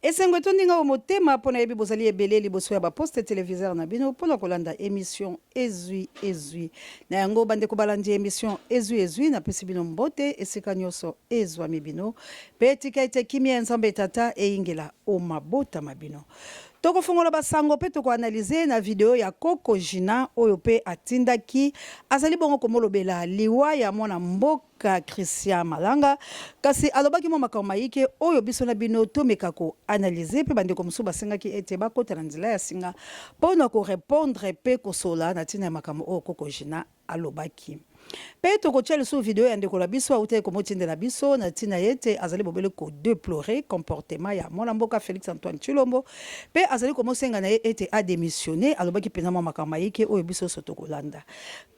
esengo tondinga o motema pona yebi bozali ebele liboso ya baposte téléviseur na bino pona kolanda émission ezwi na yango bandeko balandi émission ezwi na pesi bino mbote esika nyonso ezwami bino pe tika ete kimia ya nzambe tata eingela o mabota mabino tokofungola basango pe tokoanalyze na video ya Coco Gina oyo pe atindaki azali bongo komolobela liwa ya mwana mboka Christian Malanga kasi alobaki mo makambo mayike oyo biso na bino tomeka ko analyser pe bandeko mosusu basengaki ete bakota na nzela ya singa mpona ko répondre pe kosola na tina ya makambo oyo Coco Gina alobaki pe tokotia lisusu video ya ndeko la biso autai komotindela biso na tina yete azali bobele ko déplorer comportement ya mwana mboka Félix Antoine Tshilombo pe azali komosenga na ye ete a démissionné alobaki pena mwa makambo mayike oyo biso so tokolanda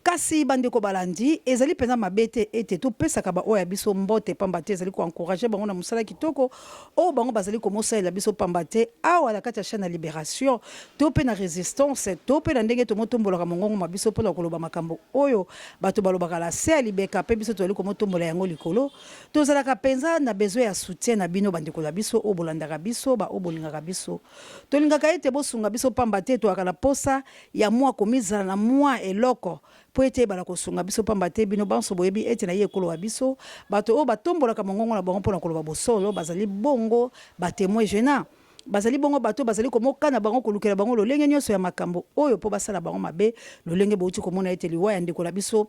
kasi bandeko balandi ezali pena mabete ete topesaka ba oyo ya biso mbote pamba te ezali ko encourager bango na musala kitoko oyo bango bazali komosalela biso pamba te awa na kati ya chaîne ya Libération to pe na résistance to pe na ndenge tomotombolaka mongongo mabiso mpona koloba makambo oyo bato balobaka la se libeka pe biso tozali komotombola yango likolo tozalaka penza na besoin ya soutien na bino bandeko la biso oyo bolandaka biso ba oyo bolingaka biso tolingaka ete bosunga biso pamba te toyaka na posa ya mwa komizala na mwa eloko po ete bala kosunga biso pamba te bino banso boyebi ete na ye ekolo wa biso bato oyo batombolaka mongongo na bango mpona koloba bosolo bazali bongo batémoin gênant bazali bongo bato bazali komoka na bango kolukela bango lolenge nyonso ya makambo oyo po basala bango mabe lolenge bouti komona ete liwa ya ndeko la biso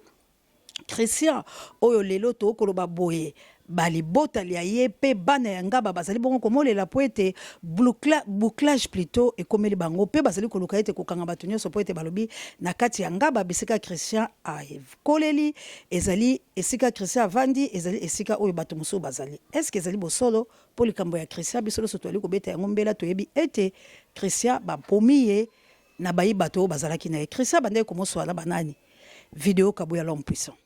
Christian oyo lelo to koloba boye bali botali ya ye pe bana ya ngaba bazali bongo komolela po ete bouclage plutôt ekomeli bango pe bazali koluka ete kokanga bato nyonso po ete balobi na kati ya ngaba bisika Christian koleli ezali esika Christian avandi ezali esika oyo bato mosusu bazali eske ezali bosolo po likambo ya Christian bisolo so toali kobeta yango mbela toyebi ete Christian bapomi ye na bayi bato oyo bazalaki na ye Christian bandeki komoswala banani video kabo ya l'homme puissant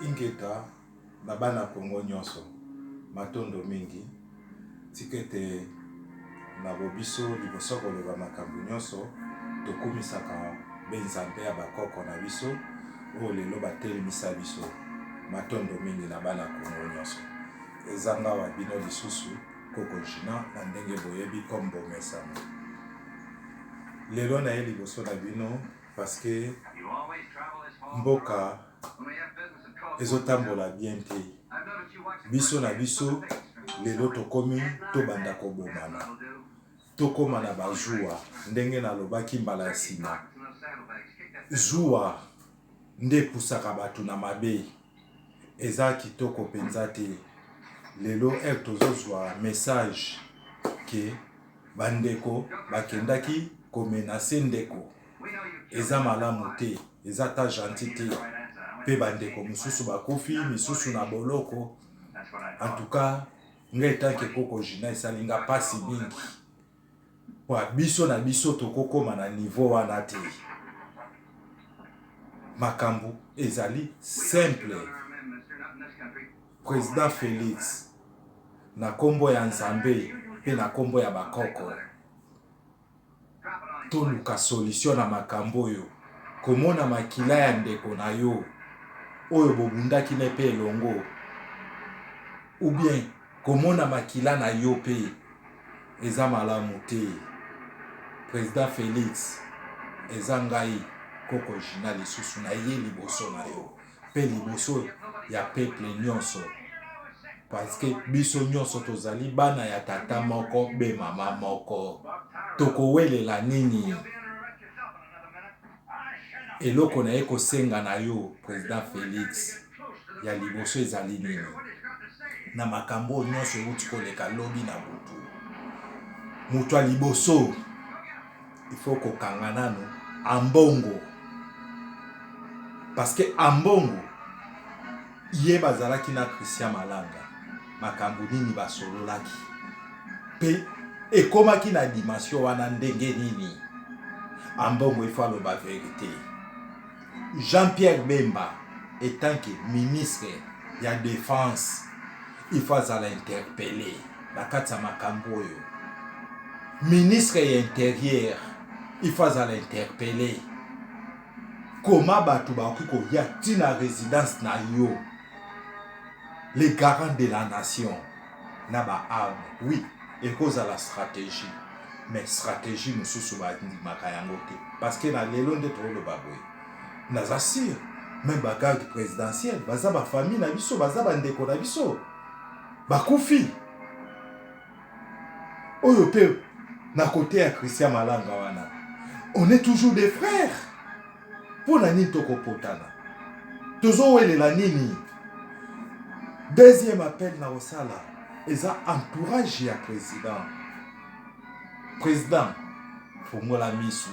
ingeta na bana Kongo nyonso matondo mingi tikete na bobiso liboso koloba makambo nyonso tokumisaka benzambe ya bakoko na biso oyo lelo batelemisa biso matondo mingi na bana Kongo nyonso ezanga wa bino lisusu Coco Gina na ndenge boyebi kombo mesamo lelo na ye liboso na bino parce que mboka ezotambola bien te biso na biso lelo tokomi tobanda kobomana tokoma na bazuwa ndenge nalobaki mbala ya nsima zuwa nde epusaka bato na mabe eza kitoko mpenza te lelo tozozwa message ke bandeko bakendaki komenase ndeko eza malamu te eza ta gentil te pe bandeko mosusu bakufi misusu na boloko en tout cas ngai tanke Coco Gina esalinga pasi mingi kwa biso na biso tokokoma na niveau wana te makambo ezali simple président Félix na kombo ya nzambe pe na kombo ya bakoko toluka solution na makambo oyo komona makila ya ndeko na yo oyo bobundaki ne pe elongo ou bien komona makila na yo pe eza malamu te président Félix eza ngai Coco Gina lisusu na ye liboso na yo pe liboso ya peuple nyonso parce que biso nyonso tozali bana ya tata moko be mama moko tokowelela nini eloko na ye kosenga na yo président Félix ya liboso ezali nini na makambo nyonso euti koleka lobi na butu mutu ya liboso ifo kokanga nano ambongo parce que ambongo ye bazalaki na Christian Malanga makambo nini basololaki pe ekomaki na dimension wana ndenge nini ambongo ifo aloba vérité Jean-Pierre Bemba étant que ministre de la défense il faut interpeller la kati ya makambo oyo ministre ya intérieur il faut interpeller comment bato bakoki koya tina résidence na yo les garants de la nation na ba arme oui et cause à la stratégie. Mais stratégie nous sous makayangote parce que na lelo nde to le baboy. Naza sir même ba garde présidentielle, baza ba famille na biso, baza ba ndeko na biso. Ba kufi. Oyo pe na côté à Christian Malanga wana. On est toujours des frères. Pour la nini toko potana. Tozo wele la nini. Deuxième appel na osala. Eza entourage ya président. Président, pour moi la misu.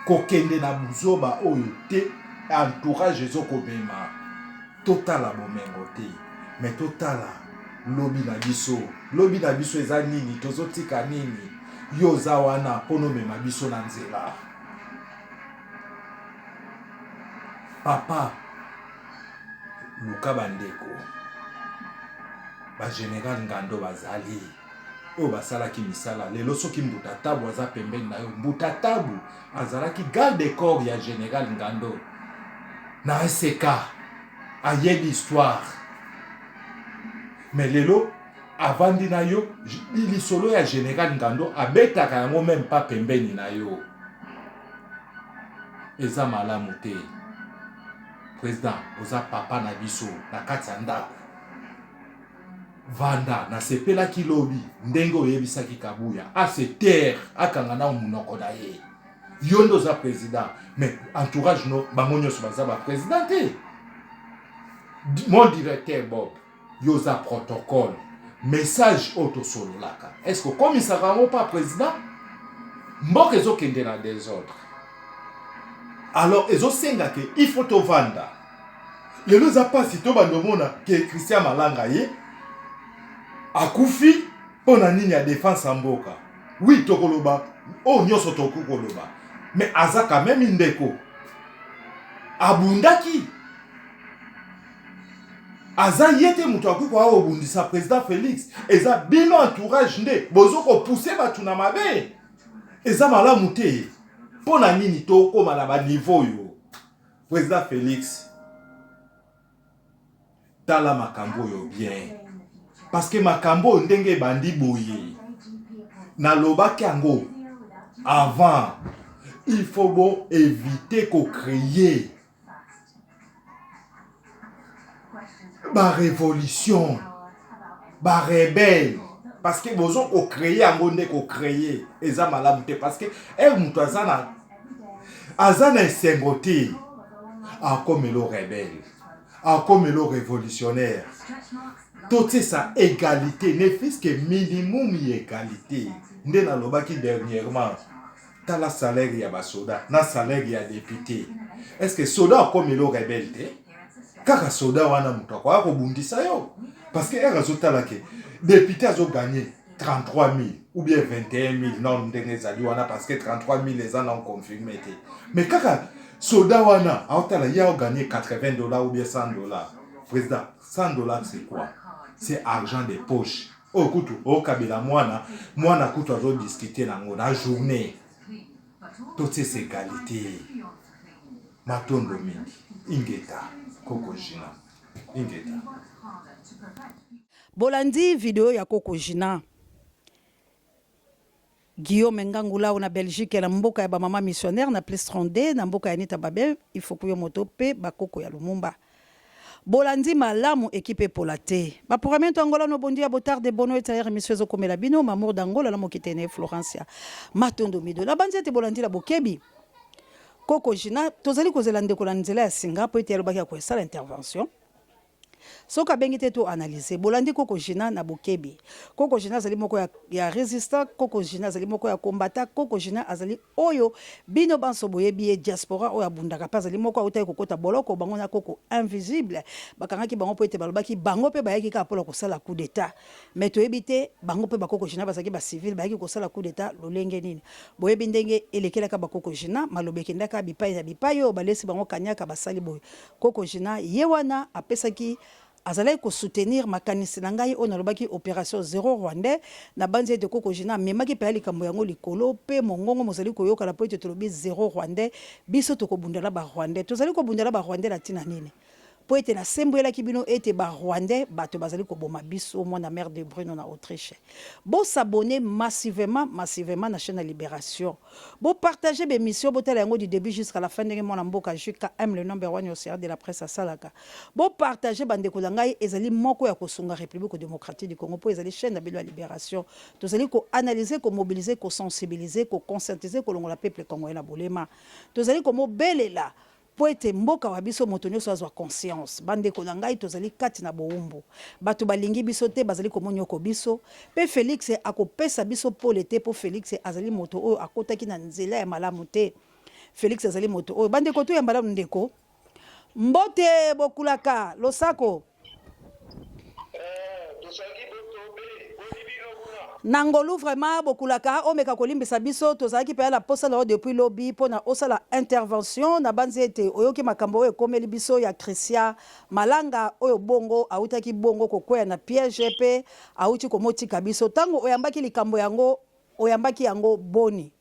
Kokende na buzoba oyo te entourage ezoko bema. Total la bomengo te. Mais total lobi na biso eza nini tozotika nini. Yo za wana pono mema biso na nzela. Papa Luka bandeko. Ba général Ngando bazali. O basala ki misala lelo soki mbuta tabu aza pembeni na yo mbuta tabu azala ki garde de corps ya général Ngando na SK ayebi histoire mais lelo avandi na yo ili solo ya général Ngando abetaka yango même pas pembeni na yo eza malamu te président oza papa na biso na kati ya ndako vanda na sepela kilobi ndenge oyebisaki kabuya a se terre akanga na munoko na ye yondo za président mais entourage no bango nyonso baza ba président te mon directeur Bob yoza protocole message auto sololaka est-ce que comme ça va pas président mboka ezokende na désordre alors ezosenga ke il faut to vanda lelo za pasi to bandomona ke Christian Malanga ye akufi pona nini ya défense en mboka oui tokoloba o nyoso tokoloba mais azaka même ndeko abundaki aza yete mutu akuko a obundisa président Félix eza bino entourage nde bozoko pousser batu na mabe eza malamu te pona nini tokoma na ba niveau yo président Félix tala makambo yo bien parce que makambo ndenge bandi boye na lobaki yango avant il faut bon éviter qu'on crée ba révolution ba rebelle parce que bozo ko créer yango nde ko créer eza malamu te parce que mutu azana esengote a comme le rebelle a comme le révolutionnaire. Tout ça égalité, ne fils que minimum égalité. Nde na lobaki dernièrement, t'as la salaire ya basoda, na salaire ya député. Est-ce que soda comme le rebelle te? Kaka soda wana mutu kwa ko bundisa yo. Parce que résultat là que député a gagné 33 000 ou bien 21 000 non ndenge zali wana parce que 33 000 les gens ont confirmé. Mais kaka soda wana a otala ya gagné $80 ou bien $100. Président, $100 c'est quoi? C'est argent de poche. Au kutu, au kabila mwana kutu azo discuter nango na journée. Toutes ces égalités. Matondo mingi. Ingeta. Kokojina. Ingeta. Bolandi video ya Kokojina. Guillaume Ngangula na Belgique na mboka ya ba mama missionnaire na plus 32 na mboka ya Nita Babel il faut kuyo moto pe bakoko ya Lumumba. Bolandi malamu équipe polate. Ba programme Angola no bondia botar de bono etaire monsieur Zokomela bino mamour d'Angola na mokitene Florencia. Matondo mido. La bandia te bolandi la bokebi. Kokojina tozali kozela ndeko la nzela ya Singapore ete alobaki ko sala intervention. Soka bengite to analyser bolandi Kokojina na bokebi. Kokojina azali moko ya résistant, Kokojina azali moko ya combattant, Kokojina azali oyo bino banso boyebi diaspora oyo abundaka pa azali moko autai kokota boloko bango na koko invisible bakangaki bango po ete balobaki bango pe bayaki ka polo kosala coup d'état mais toyebi te bango pe bakokojina bazaki ba civil bayaki kosala coup d'état lolenge nini boyebi ndenge elekelaka bakokojina malobeki ndaka bipai na bipai oyo balesi bango kanyaka basali boy Kokojina yewana apesaki azalaki ko soutenir makanisi na ngai on alobaki opération zéro rwandais na banzi de Kokojina memaki pa likambo yango likolo pe mongongo mozali koyoka la poete tolobi zéro rwandais biso to kobundela ba rwandais tozali kobundela ba rwandais la tina nini po ete nasembwelaki bino ete barwandais bato bazali koboma biso mwana mère de Bruno na Autriche. Bosabone massivement na chaîne ya Libération. Bopartagez bémission botala yango du début jusqu'à la fin ndenge mwana mboka JKM le number 1 au de la presse à Salaka. Bopartagez bandeko na ngai ezali moko ya kosunga République démocratique du Congo po ezali chaîne na bilo ya Libération. Tozali ko analyser, ko mobiliser, ko sensibiliser, ko conscientiser ko longola peuple congolais na bolema. Tozali ko mobelela po ete mboka wa biso moto nyonso azwa conscience. Bandeko na ngai tozali kati na boumbu. Bato balingi biso te bazali komonyoko biso. Pe Félix akopesa biso pole te po Félix azali moto oyo akotaki na nzela ya malamu te. Félix azali moto oyo bandeko to ya malamu ndeko. Mbote bokulaka losako. Nangolu vraiment bokulaka omeka kolimbisa biso tozalaki pe la posa la depuis lobby pona osala intervention na banzi ete oyoki makambo oyo komeli biso ya Christian Malanga oyo bongo autaki bongo kokwea na piège pe auti komotika biso tango oyambaki likambo yango oyambaki yango boni.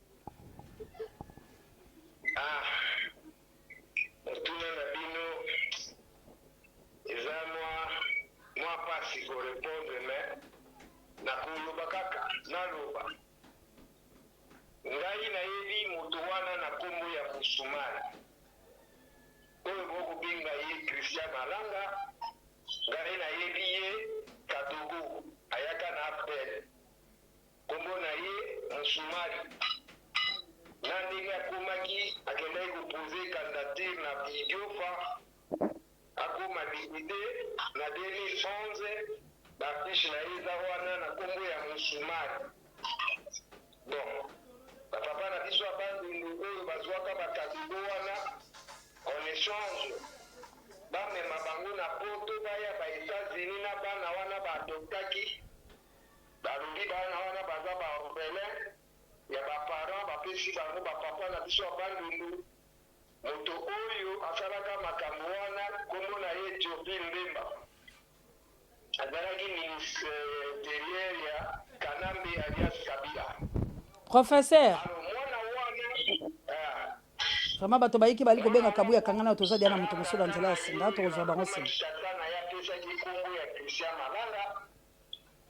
Ngai na yebi moto wana na kombo ya Musumari oyo bokobenga ye Christian Malanga. Ngai na yebi ye Kadogo ayaka na appel kombo na ye Musumari na ndenge akomaki akendaki kopose candidature na Bidiofa akoma député na 2011 bafiche na ye eza wana na kombo ya Musumari. Bon, papa na biso abandundu oyo bazwaka bakadugo wana en échange bamema bango na poto baya ba États-Unis na bana wana baadoptaki balobi bana wana baza baorphelin ya baparent bapesi bango bapapa na biso abandundu. Moto oyo asalaka makambo wana kombo na ye Théophile Mbemba azalaki ministre intérieur ya Kanambe alias Kabila. Professeur. Vraiment bato bayiki bali kobenga kabuya kangana toza dia na mutu musula nzela ya singa to ozwa bango singa.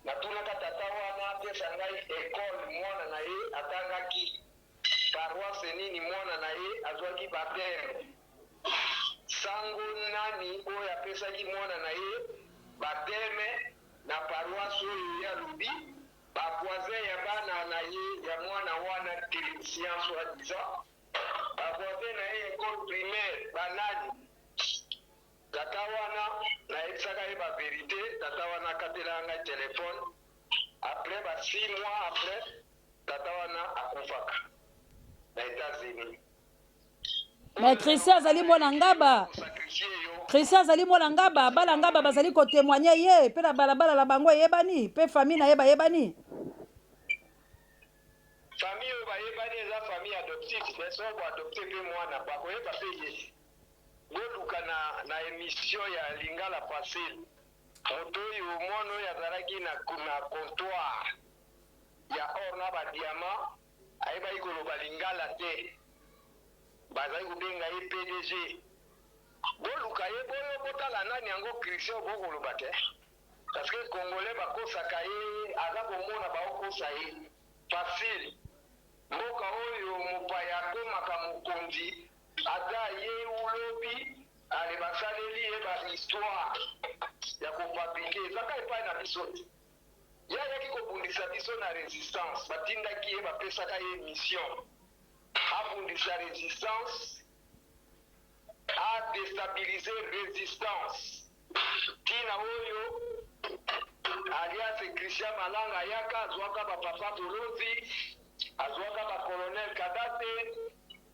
Na tunaka tata wana pesa ngai école mwana na ye atangaki paroisse nini mwana na ye azwaki baptême. Sango nani oyo apesaki mwana na ye baptême na paroisse oyo ya Lubi. Bapoise ya bana na ye ya mwana wana Christian soi-disant. Bapoise na ye école primaire banani. Tata wana na esaka ye ba vérité, tata wana katela nga téléphone. Après 6 mois après, tata wana akufaka na États-Unis. Mais Christian azali mwana ngaba. Christian azali mwana ngaba, bala ngaba bazali ko témoigner ye, pe na balabala la bango yebani, pe famille na yeba yebani. Famille oyo bayebani eza famille adoptive, mais so adopté pe mwana bakoyeba pe ye. Boluka na émission ya Lingala Facile. Moto oyo mwana oyo azalaki na comptoir ya or na badiamant ayebaki koloba Lingala te. Bazali kobenga ye PDG. Boluka ye boyo botala nani yango Christian bokoloba te. Parce que Congolais bakosaka ye aza komona baokosa ye facile. Mboka oyo mopaya akomaka mokonzi ata ye ulobi ale basaleli ye bahistoire ya kofabrike ezaka epai na biso te. Ye ayaki kobundisa biso na résistance batindaki ye bapesaka ye mission abundisa résistance adestabilize résistance tina oyo alias Christian Malanga ayaka azwaka bapapa Tolozi azwaka bacolonel Kadate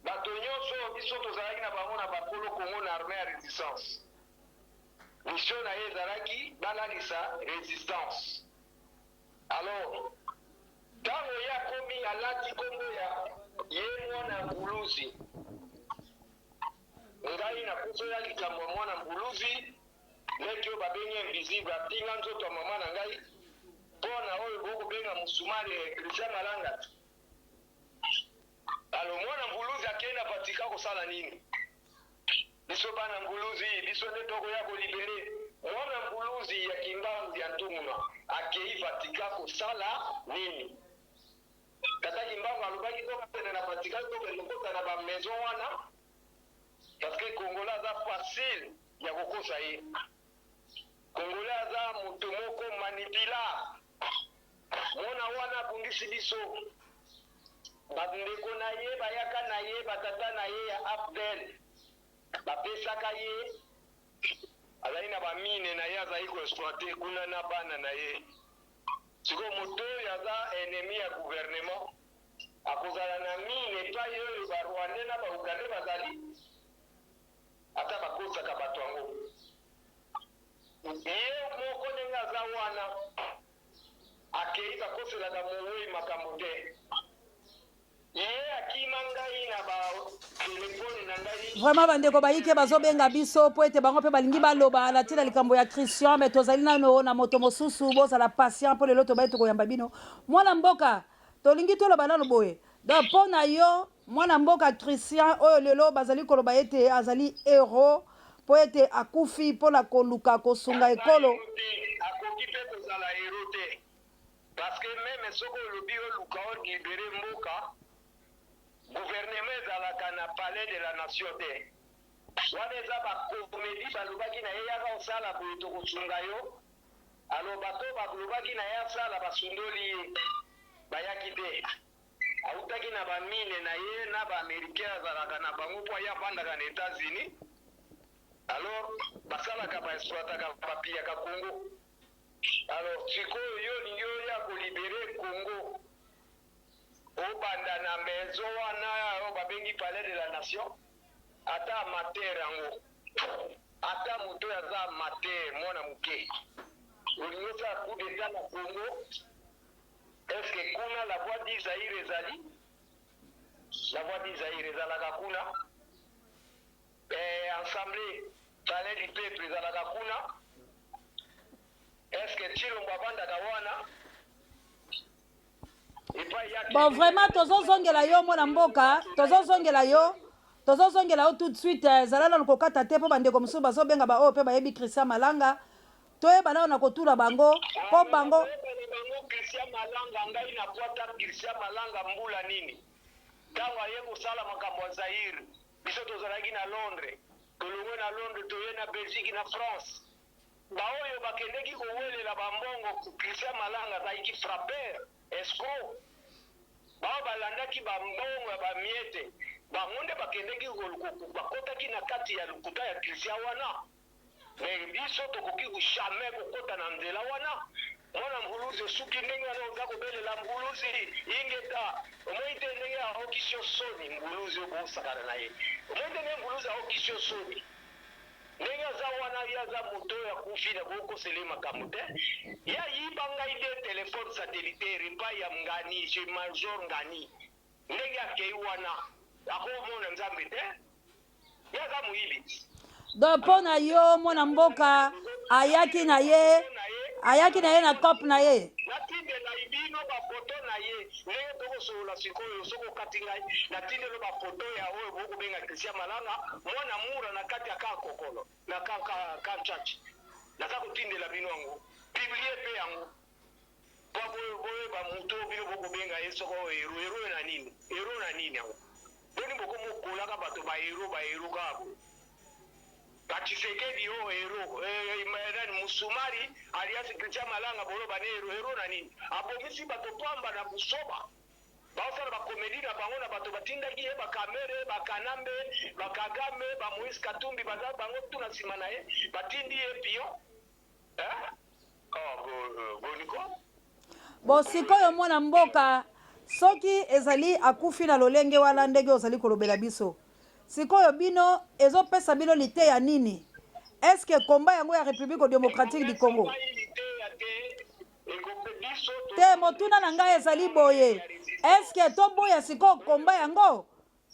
bato nyonso biso tozalaki na bango na bakolo Congo na armée ya résistance. Mission na ye ezalaki balalisa résistance. Alors ntango ye akomi alati kombo ya ye mwana Mbuluzi, ngai nakuzoya likambo ya mwana Mbuluzi leki oyo babengi invisible atinga nzoto ya mama na ngai mpona oyo bokobenga Musumari Christian Malanga. Alors mwana Mbuluzi akenda Vatika kosala nini? biso bana nguluzi biso nde tokoya kolibere mwana nguluzi ya kimbangu ya ntunguna akei Vatika kosala nini tata kimbangu alobaki tokatene na Vatika tokende kota na bamaison wana parce que Kongola aza facile ya kokosa ye Kongola aza moto moko manipula mwana wana abundisi biso bandeko na ye bayaka na ye batata na ye ya Abdel bapesaka ye azali na bamine na ye azali koexploite kuna na bana na ye siko moto oyo aza ennemi ya gouvernement akozala na mine epai oyo barwande na baugande bazali ata bakosaka bato yango ye moko ndenge aza wana akei bakoselaka mowei makambo te ye akima ngai na batelefone na ngai vraiment bandeko bayike bazobenga biso po ete bango mpe balingi baloba na ntina likambo ya Christian me tozali nano na moto mosusu bozala patient mpo lelo tobai tokoyamba bino mwana mboka tolingi toloba nano boye donc mpo na yo mwana mboka Christian oyo lelo bazali koloba ete azali héros po ete akufi mpona koluka kosunga ekolo akoki mpe kozala héros te parce que meme soki olobi oluka olibere mboka gouvernement ezalaka na palais de la nation te wana eza bakomedi balobaki na ye yaka osala boye tokosunga yo alo bato balobaki na ye asala basundoli ye bayaki te autaki na bamine na ye na baaméricain azalaka na bango mpo ye avandaka na États-Unis alors basalaka baexploitaka bapiyaka Congo alors sikoyo yo olingi oya kolibere Congo obanda na maison wana oyo babengi palais de la nation ata amateur yango ata moto oyo aza amateur mwana moke olingi osala coup d'état na Congo est-ce que kuna la voix d'Isaïr ezali la voix d'Isaïr ezalaka kuna assemblée palais du peuple ezalaka kuna est-ce que Tshilombo abandaka wana bon vraiment tozozongela yo mwana mboka tozozongela yo tout de suite ezala nano kokata te mpo bandeko mosusu bazobenga baoyo mpe bayebi Christian Malanga toyeba nao na kotuna bango mpo bango Christian Malanga ngai na bwata Christian Malanga mbula nini ntango aye kosala makambo ya Zaire biso tozalaki na Londres tolongwe na Londres toye na Belgique na France baoyo bakendeki kowelela bambongo Christian Malanga azalaki frappeur escroc bao balandaki bambongo ya bamiete bango nde bakendeki bakotaki na kati ya lokuta ya Christian wana me biso tokoki jamais kokota na nzela wana mwana mbuluzi suki ndenge wana oza kobelela mbuluzi ingeta omoi te ndenge aoki yo soni mbuluzi okosakana na ye omoi te ndenge mbuluzi aoki yo soni ndenge aza wana ye aza moto oyo akufi na kokosele makambo te ye ayiba ngai nde telefone satellitaire epai ya ngani je major ngani ndenge akei wana akomona nzambe te ye aza moyibi donc mpo na yo mwana mboka ayaki na ye na cope na ye natindela ibino bafoto na ye ndenge tokosolola sikoyo soki okati ngai natindelo bafoto ya oyo bokobenga Christian Malanga mwana mura na kati ya kakokolo na kanchachi naza kotindela bino yango biblie mpe yango po boyeba moto bino bokobenga ye soko ero na nini yango boni bokomokolaka bato bahero kabo Tshisekedi yo hero Musumari alias Christian Malanga boloba ne hero na nini abomisi bato pamba na busoba baosala bakomedi na bango na bato batindaki ye bakamere bakanambe bakagame bamoise Katumbi baza bango tuna nsima na ye batindi ye pion boniko bon sikoyo mwana mboka soki ezali akufi na lolenge wana ndenge ozali kolobela biso sikoyo bino ezopesa bino liteya nini est-ce que combat yango ya République démocratique du Congo te motuna na ngai ezali boye est-ce que toboya sikoyo combat yango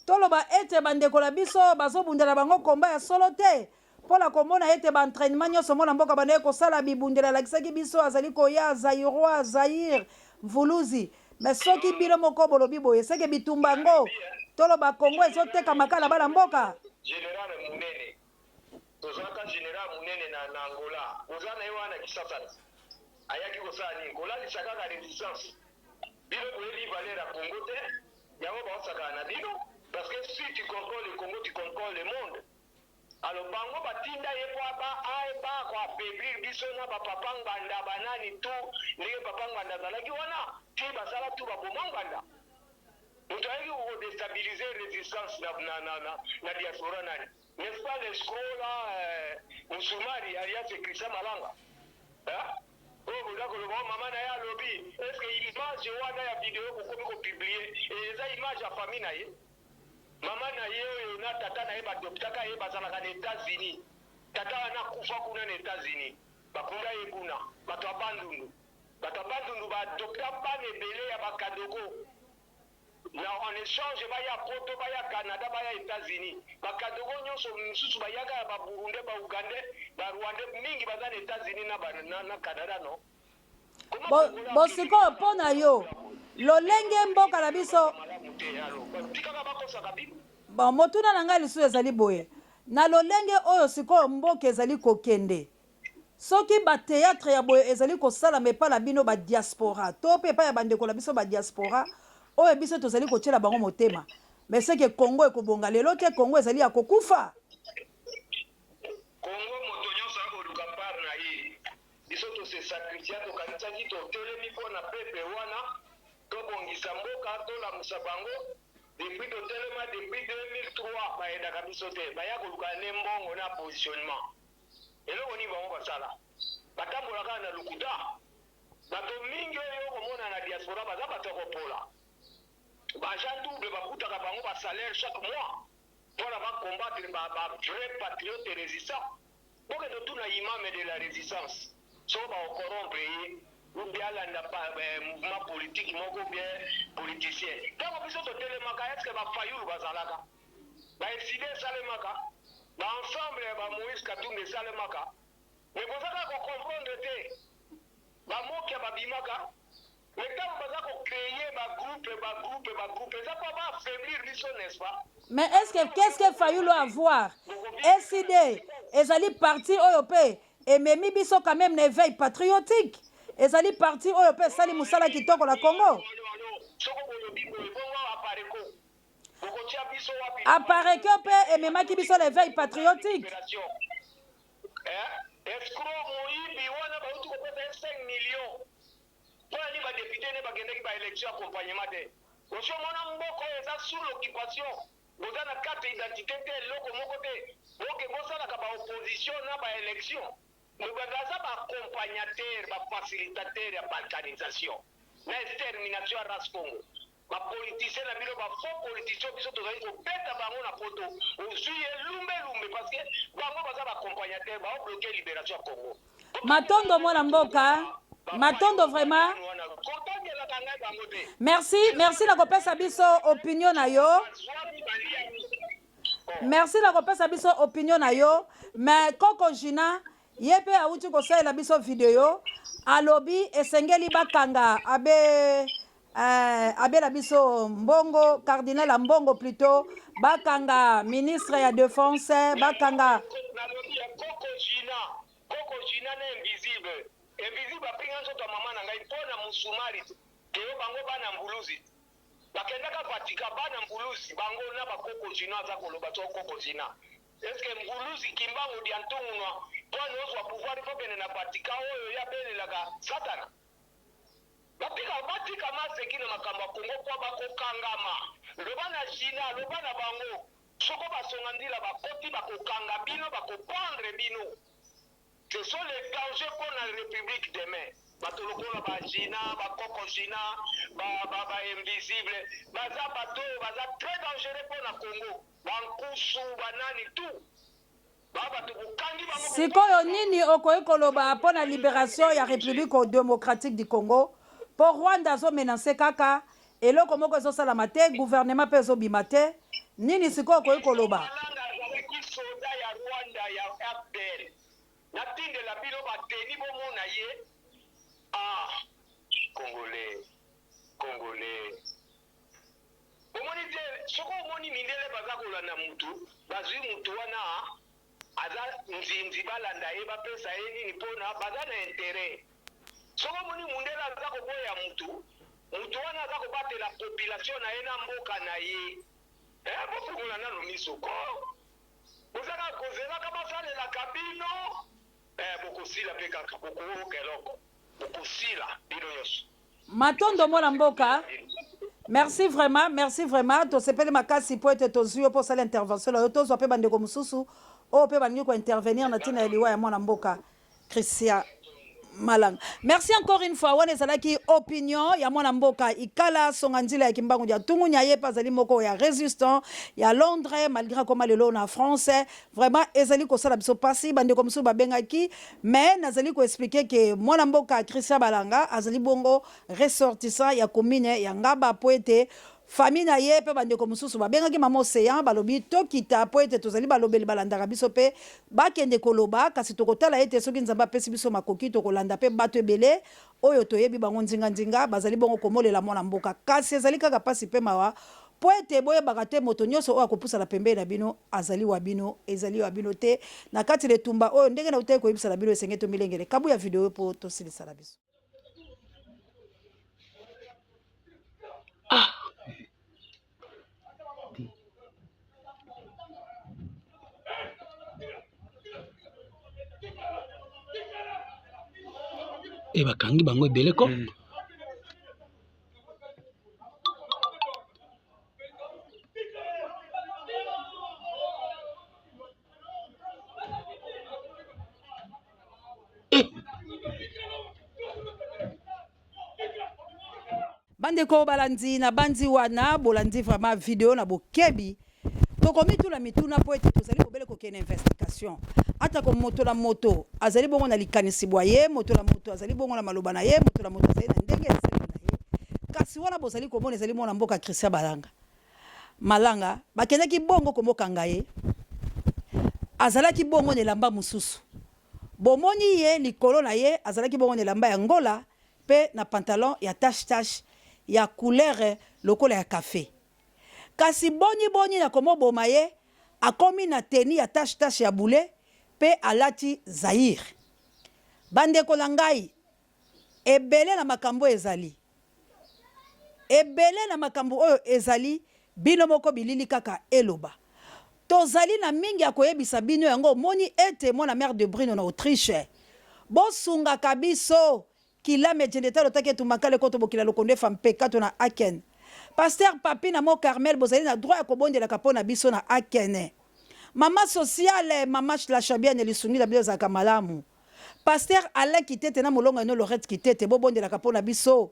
toloba ete bandeko na biso bazobundela bango combat ya solo te mpona komona ete baentraînement nyonso mwana mboka bandaye kosala bibundela alakisaki biso azali koya Zaïrois Zaïre mvuluzi mais soki bino moko bolobi boye seke bitumba ngo toloba Congo ezoteka makala bana mboka général munene tozalaka général monene na Angola oza na ye wana Kisasa ayaki kosala nini kolalisa kaka résistance bino boyebi valeur ya Congo te yango baosakana na bino parce que si tu contrôles le Congo tu contrôles le monde alors bango batinda ye po ba ko affaiblir biso na bapapa nganda banani tu ndenge papa nganda azalaki wana ti basala tu baboma nganda moto ayaki kodestabiliser résistance na diaspora nani n'est-ce pas l'escroc là Musumari alias Christian Malanga oyo boza koloba mama na ye alobi est-ce que image wana ya video kokomi kopublie eza image ya famille na ye mama na ye oyo na tata na ye badoptaka ye bazalaka na États-Unis tata wana kufa kuna na États-Unis bakunda ye kuna bato ya bandundu badopta bana ebele ya bakadogo na en échange baya poto baya Canada baya États-Unis bakadogo nyonso misusu bayaka ya baburunde baugande barwande mingi baza na États-Unis na Canada no bosiko mpo na yo lolenge mboka na biso bon motuna na ngai lisusu ezali boye na lolenge oyo sikoyo mboka ezali kokende soki bateatre ya boye ezali kosalama epai na bino badiaspora to mpe epai ya bandeko na biso badiaspora oyo biso tozali kotiela bango motema mais seke Congo ekobonga lelo te Congo ezali ya kokufa Congo moto nyonso akoluka par na ye biso tose sakrifia tokanisaki totelemi mpo na pepe wana tobongisa mboka tolamusa bango depuis totelema depuis 2003 bayedaka biso te baya koluka ne mbongo na positionnement eloko nini bango basala batambolaka na lukuta bato mingi oyo komona na diaspora baza bato kopola baagent double bakutaka bango basalaire chaque mois mpona bacombattre bavrai patriote résistant bokende tuna imame de la résistance so baocorrompre ye oubien alanda mouvement politique moko bien politicien ntango biso totelemaka eske bafayulu bazalaka baeside esalemaka baensemble ya bamoïse katumba esalemaka me bozaka kocomprendre te bamoki ya babimaka me ntango baza kocreye bagroupe eza mpo baaffaiblir biso n'est-ce pas mais qu'est-ce que Fayulu avoir SID ezali parti oyo pe ememi biso quand même na éveil patriotique ezali parti oyo pe sali musala kitoko na Congo apareke pe ememaki biso na éveil patriotique escroc moyibi wana bauti kopesa 5 millions mpona ni badepute ne bakendaki baélection accompagnement te osomona mboka oyo eza sous l'occupation boza na carte identité te eloko moko te boke bosalaka baopposition na baélection baza baaccompagnateur bafacilitateur ya balkanisation na extermination ya race Congo bapoliticien na bino bafaux politicien biso tozali kobeta bango na poto ozwi elumbe parce que bango baza baaccompagnateur baobloke libération ya Congo matondo mwana mboka matondo vraiment merci na kopesa biso opinion na yo merci na kopesa biso opinion na yo mais Koko Gina ye mpe awuti kosalela biso video alobi esengeli bakanga abe na biso mbongo cardinal ya mbongo plutôt bakanga ministre ya défense bakanga Koko Gina na invisible apinga nzoto ya mama na ngai mpo na musumari keyo bango bana mbuluzi bakendaka vatika bana mbuluzi bango na bakoko Gina aza koloba to Koko Gina eske mbuluzi kimbango dia ntungunwa mpo ozwa pouvoir fokende na vatika oyo yabelelaka satana batika maseki na makambo ya Kongo mpo bakokangama loba na Gina loba na bango soko basonga ndila bakoti bakokanga bino bakopendre bino. Ce sont les dangers pour la République demain. Bato lokola ba Gina, ba Koko Gina, ba invisible, baza bato baza très dangereux pour la Congo. Bankusu banani tout. Sikoyo nini okoki koloba mpo na libération ya République démocratique du Congo po Rwanda zo menacer kaka eloko moko ezosalama te gouvernement mpe ezobima te nini sikoyo okoki koloba natindela bino bateni bomona ye congolais omoni te soko omoni mindele baza kolanda mutu bazwi mutu wana aza nzinzi balanda ye bapesa ye nini mpona baza na intérêt soko moni mundele aza koboya mutu wana aza kobatela population na ye na mboka na ye bofungola nano miso ko bozaka kozelaka basalelaka bino bokosila mpe kaka bokoyoka eloko bokosila bino nyonso Matondo mwana mboka. Merci vraiment. To sepele makasi po ete tozwi po sala intervention la tozwa pe bandeko mususu o pe baningi ko intervenir na tina eliwa ya mwana mboka Christian Malanga. Merci encore une fois. Wana ezalaki opinion ya mwana mboka ikala songa nzila ya kimbangu ya tungu nyaye pazali moko ya résistant ya Londres malgré comme lelo na France vraiment ezali ko sala biso pasi bandeko mususu babengaki mais nazali ko expliquer que mwana mboka Christian Malanga azali bongo ressortissant ya commune ya Ngaba poete famille na ye pe bandeko mususu babengaki mama Océan balobi tokita po ete tozali balobeli balandaka biso pe bakende koloba kasi tokotala ete soki nzamba pesi biso makoki tokolanda pe bato ebele oyo toyebi bango nzinga bazali bongo komolela mwana mboka kasi ezali kaka pasi pe mawa po ete boyebaka te moto nyonso oyo akopusana pembeni na bino azali wa bino ezali wa bino te na kati letumba oyo ndenge na utaki koyebisana bino esenge tomilengele kabu ya video po tosilisala biso. Bakangi bango ebele ko bandeko balandi na bandi wana bolandi vraiment video na bokebi tokomi tula mituna po ete tozali kobele kokene investigation ata ko moto na moto azali bongo na likanisi boye moto na moto azali bongo na maloba na ye moto na moto azali na ndenge ezali na ye kasi wana bozali komona ezali mwana mboka Christian Malanga bakendaki bongo komokanga ye azalaki bongo ne lamba mususu bomoni ye likolo na ye azalaki bongo ne lamba ya ngola pe na pantalon ya tache ya couleur lokola ya café kasi boni na komo boma ye akomi na teni ya tache ya boule pe alati Zaire bandeko na ngai ebele na makambo ezali ebele na makambo oyo ezali bino moko bilili kaka eloba tozali na mingi ya koyebisa bino yango moni ete mwana mère de Brino na Autriche bosunga kabiso kilame jendeta lotake tumakale koto bokila lokonde fampekato na Aken Pasteur Papi na mo Carmel bozali na droit ya kobondela kapona biso na Aken mama sociale mama la chabiane lisungi la biso za kamalamu Pasteur Alain Kitete na molongo no Lorette Kitete bobondela kapona biso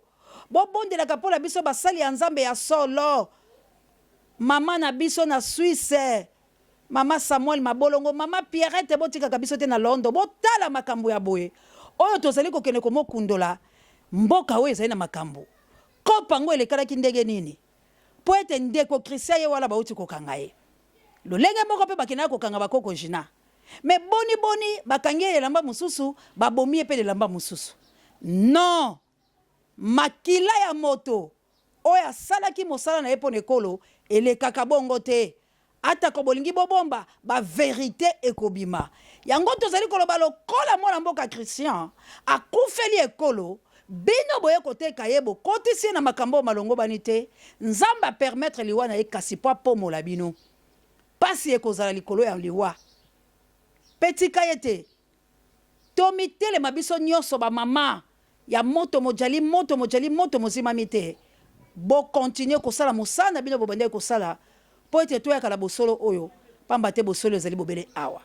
basali ya nzambe ya solo mama na biso na Suisse mama Samuel Mabolongo mama Pierrette botika kabiso te na Londres botala makambo ya boye oyo tozali kokene komokundola mboka oyo ezali na makambo kopango elekalaki ndenge nini po ete ndeko Christian ye wala bauti kokanga ye lolenge moko pe bakena kokanga bakoko jina me boni bakangi elamba mususu babomi pe elamba mususu non makila ya moto oyo asalaki mosala na ye pona ekolo elekaka bongo te ata ko bolingi bobomba ba vérité ekobima yango tozali koloba lokola mwana mboka Christian akufeli ekolo bino boye koteka yebo kotisi na makambo malongo banite nzamba permettre liwa na ye kasi po pomola bino pasi ekozala likolo ya liwa petika yete tomitele mabiso nyonso ba mama ya moto mojali moto mozima mite bo continuer kosala mosana bino bobande kosala po ete toyaka bosolo oyo pamba te bosolo ezali bobele awa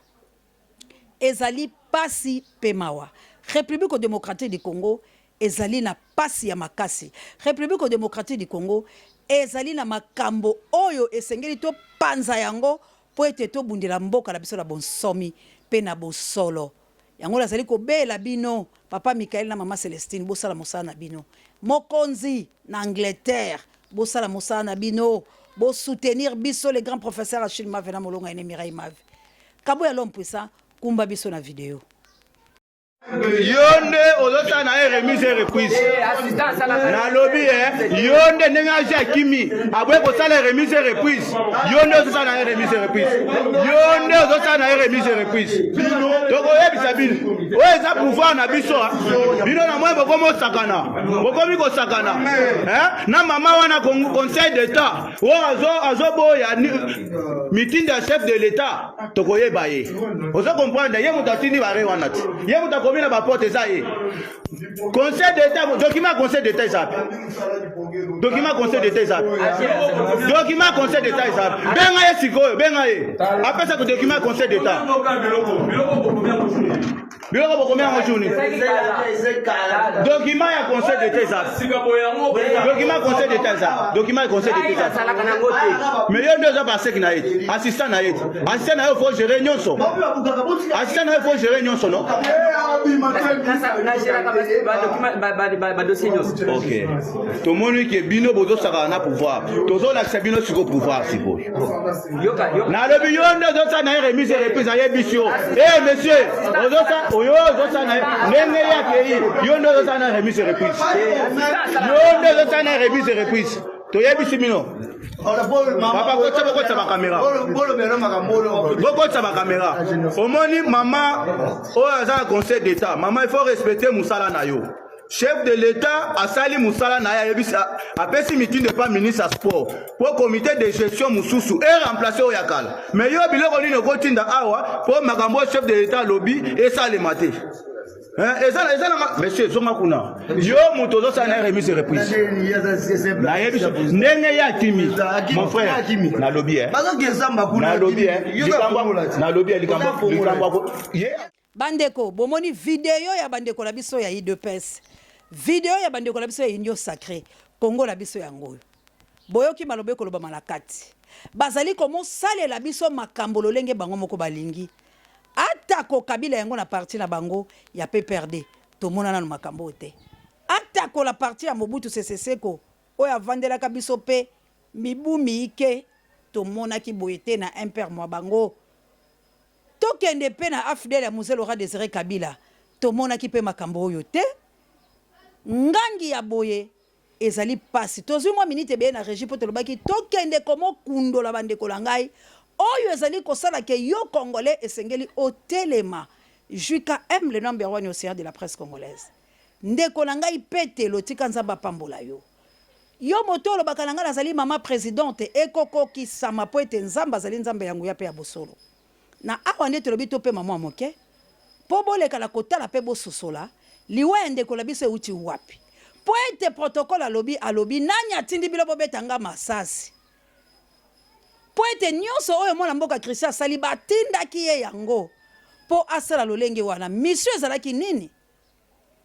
ezali pasi pe mawa République démocratique du Congo ezali na pasi ya makasi République démocratique du Congo ezali na makambo oyo esengeli to panza yango po ete to bundela mboka na biso na bonsomi pe na bosolo yango lazali kobela bino papa Michael na mama Celestine bosala mosala na bino mokonzi na Angleterre bosala mosala na bino bo soutenir biso les grands professeurs Achille Mave na molonga ene Mireille Mave kabo ya l'homme puissant kumba biso na video Yonde ozota na remise reprise na lobby yonde nenga Kimi abwe ko sala remise reprise yonde ozota na remise reprise yonde ozota na remise reprise donc oyebisa bino oza pouvoir na biso bino na mwe bokomo sakana bokomi ko sakana na mama wana conseil d'état azo boya meeting de chef de l'état tokoyeba ye ozo comprendre ye mutatini bare wana ti ye mutakomi na ba porte ça ye conseil d'état document conseil d'état ça document conseil d'état ça document conseil d'état ça benga ye sikoyo benga ye après ça document conseil d'état biloko bokomi yango jouni document ya conseil d'état ça document conseil d'état ça document conseil d'état ça mais yo ndio za basek na ye assistant na ye faut gérer nyonso assistant na ye faut gérer nyonso no ok tomoni ke bino bozo saka na pouvoir tozo la bino siko pouvoir siko na le biyo ndio za na remise reprise ya bisio monsieur oyo ozo na nenge ya pays yo ndio za na remise reprise yo ndio za na remise reprise toyebisi bino papa kotsa ba caméra bokotsa ba caméra omoni mama oyo aza conseil d'état mama il faut respecter musala na yo chef de l'état asali musala na ya yebisa apesi meeting de pas ministre sport pour comité de gestion mususu et remplacer oyakala mais yo biloko nini kotinda awa pour makambo chef de l'état lobby et ça le maté monsieur zonga kuna yo moto zo sana remise reprise na yebisa ndenge ya Kimi mon frère na lobby na lobby na lobby likambo bandeko bomoni video ya bandeko la biso ya IDPS video ya bandeko la biso ya Union Sacrée Congo la biso yango boyoki malobe koloba malakati bazali komo sale la biso makambo lolenge bango moko balingi ata ko kabila yango na parti na bango ya PPRD to mona na makambo te ata ko la parti ya Mobutu Sese Seko oya vandela ka biso pe mibumi ike to mona ki boyete na imper mo bango tokende pe na afdele ya Mzee Laurent Désiré Kabila to mona ki pe makambo oyo te ngangi ya boye ezali pasi tozwi mwa minute be na régie poto lobaki tokende komo kundola bandeko la ngai oyo ezali kosala ke yo congolais esengeli otelema juka le number 1 océan de la presse congolaise ndeko la ngai pete lotika nzamba pambola yo motolo bakalanga nazali mama présidente ekoko sama po ete nzamba azali nzamba yango ya pe ya bosolo na awa nde tolobi to pe mama moke po boleka la kotala pe bososola liwe ndeko la biso euti wapi po ete protocole alobi nani atindi bilobo betanga masasi po ete nyonso oyo mwana mboka Christian asali batindaki ye yango po asala lolenge wana mission ezalaki nini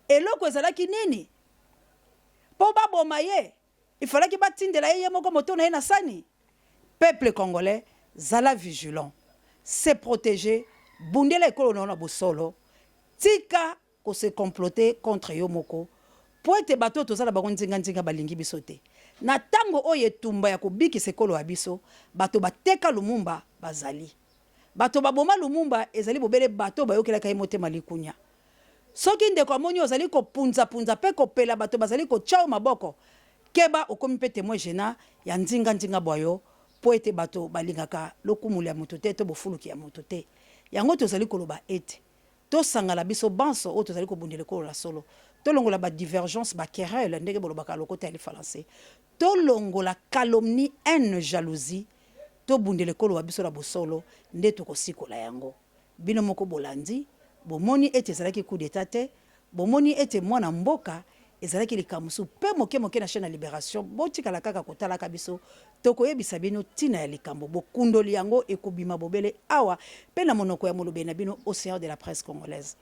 eloko ezalaki nini po baboma ye ifalaki batindela ye moko moto na ye na sani peuple congolais zala vigilant se protéger bundela ekolo na bosolo tika ko se comploter contre yo moko po ete bato tozala bango nzinga balingi biso te na tango oyo etumba ya kobikisa ekolo ya biso bato bateka Lumumba bazali bato baboma Lumumba ezali bobele bato bayokelaka ye motema likunya soki ndeko amoni ozali kopunza pe kopela bato bazali kochao maboko keba okomi pe témoin gena ya nzinga boyo po ete bato balingaka lokumuli ya moto te to bofuluki ya moto te yango tozali koloba ete tosangala biso banso o tozali kobundela ekolo la solo tolongola ba divergence ba querelle ndenge bolobaka lokota ya français tolongola calomnie haine jalousie to bundele kolo wa biso la bosolo nde tokosikola yango bino moko bolandi bomoni ete ezalaki coup d'état te bomoni ete mwana mboka ezalaki likamusu pe moke na chaîne ya libération botikala kaka kotalaka biso tokoyebisa bino tina ya likambo bokundoli yango ekobima bobele awa pe na monoko ya molobe na bino océan de la presse congolaise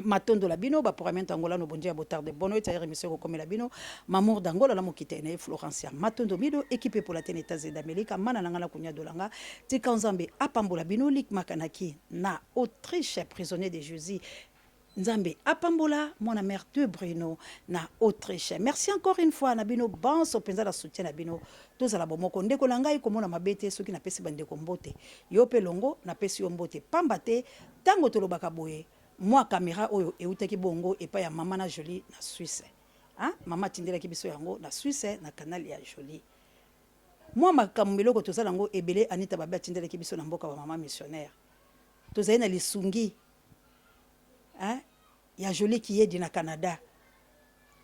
matondo la bino ba programme Angola no bondia botarde bono eta émission ko komela bino mamour d'Angola la mokite na Florencia matondo bido équipé pour la tene États-Unis d'Amérique mana na ngala kunya dolanga tika nzambe apambola bino lik makanaki na Autriche prisonnier de Jésus nzambe apambola mon mère de Bruno na Autriche merci encore une fois na bino banso penza la soutien na bino tozala bomoko ndeko na ngai komona mabete soki na pesi bandeko mbote yo pe longo na pesi yo mbote pamba te tango tolobaka boye moi caméra oyo eutaki bongo epa ya mama na Jolie na Suisse. Hein? Mama tindelaki biso yango na Suisse na canal ya Jolie. Moi makambo eloko tozala ngo ebele Anita Babe tindelaki biso na mboka ba mama missionnaire. Tozali na lisungi. Hein? Ya Jolie qui est na Canada.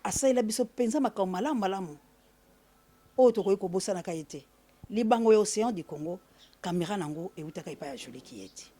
Asaila biso penza makambo malamu malamu. O tokoyi ko bosa na kaite. Libango ya Océan du Congo, caméra nango eutaka epa ya Jolie qui est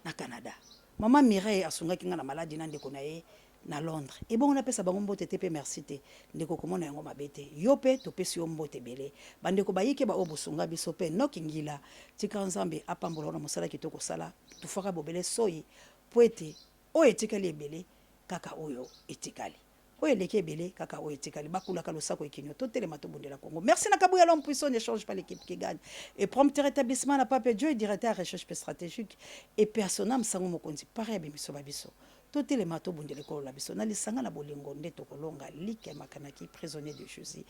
na Canada. Maman Mireille asungaki nga na maladie na ndeko na ye na Londres. Et bon on appelle ça bango mbote te pe merci te. Ndeko komona yango mabete. Yo pe to pesi yo mbote bele. Bandeko bayike ba obusunga biso pe nokingila. Tika nzambe apambola na mosala kitoko sala. Tufaka bobele soyi poete o etikali ebele kaka oyo etikali. Oyo leke ebele kaka oyo etikali bakula kalo sako ekinyo to telema to bondela Congo. Merci na kabuya l'homme puissant ne change pas l'équipe qui gagne. Et prompteur établissement na Pape Dieu directeur recherche stratégique et personnel sango mokonzi pareil bimiso babiso. To telema to bondela ko la biso na lisanga na bolingo nde to kolonga like makanaki prisonnier de Jésus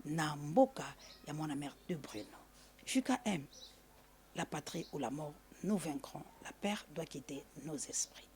na mboka ya mwana mère de Bruno. JKM, la patrie ou la mort, nous vaincrons. La peur doit quitter nos esprits.